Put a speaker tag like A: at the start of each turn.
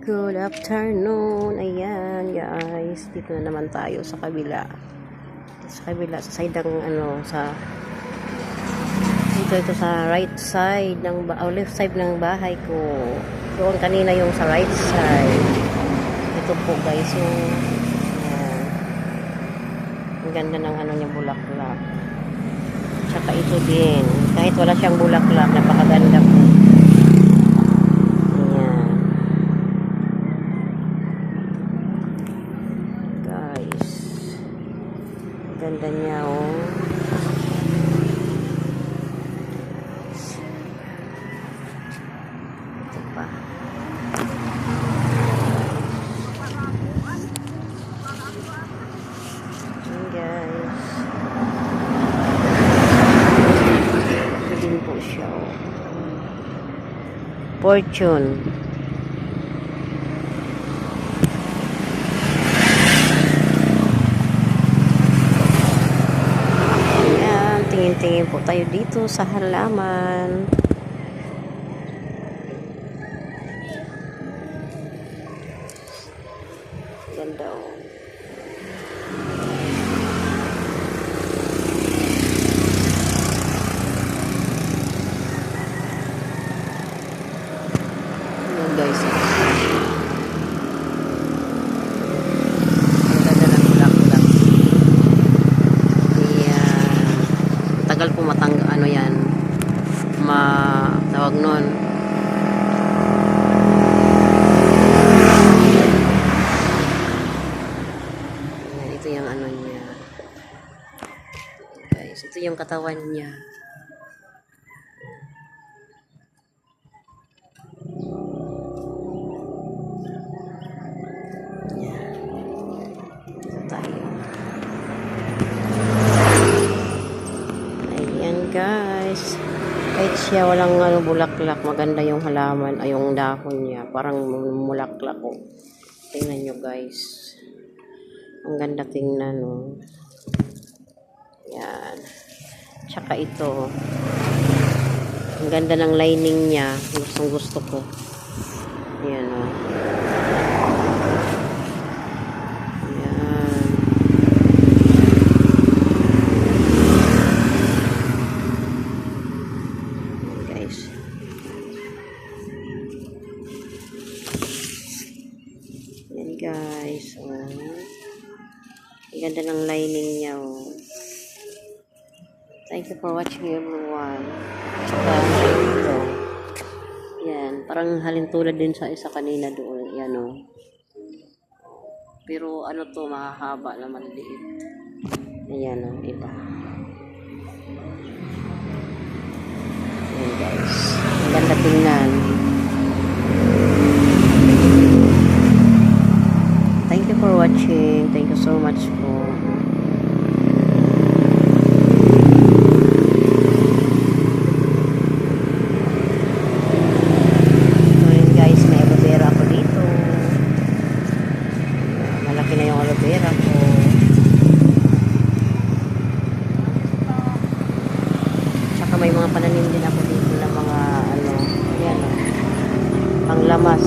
A: Good afternoon. Ayan guys, dito na naman tayo sa kabila. Sa side ng ito sa right side ng left side ng bahay ko. Doon kanina yung sa right side. Ito po guys, yung ang ganda ng niya bulaklak. Tsaka ito din, kahit wala siyang bulaklak, napakaganda po. Ganda niya, oh. Ito pa. Ayan, guys. Ito din po siya, oh. Fortune. Tingin-tingin po tayo dito sa halaman. Ganda, oh. Ayan guys. Tagal po yan, tawag nun. Ayan, ito yung niya. Guys, ito yung katawan niya. Ito tayo. Guys, kahit siya walang bulaklak, maganda yung halaman, ay yung dahon niya, parang mulaklak, oh. Tingnan nyo guys, ang ganda tingnan, oh. Yan, tsaka ito, ang ganda ng lining niya, gustong gusto ko. Yan, oh. Yan guys, oh. Ang ganda ng lining niya, oh. Thank you for watching everyone. Tsaka ito. Yan, parang halintulad din sa isa kanina doon. Yan, oh. Pero to, mahahaba na maliliit. Ayan, oh, iba. Yan guys. Ang ganda tingnan. Thank you for watching. Thank you so much po. Ngayon guys, may aloe vera ako dito. Malaki na yung aloe vera ko. Tsaka may mga pananim din ako dito na mga ayan, panglamas.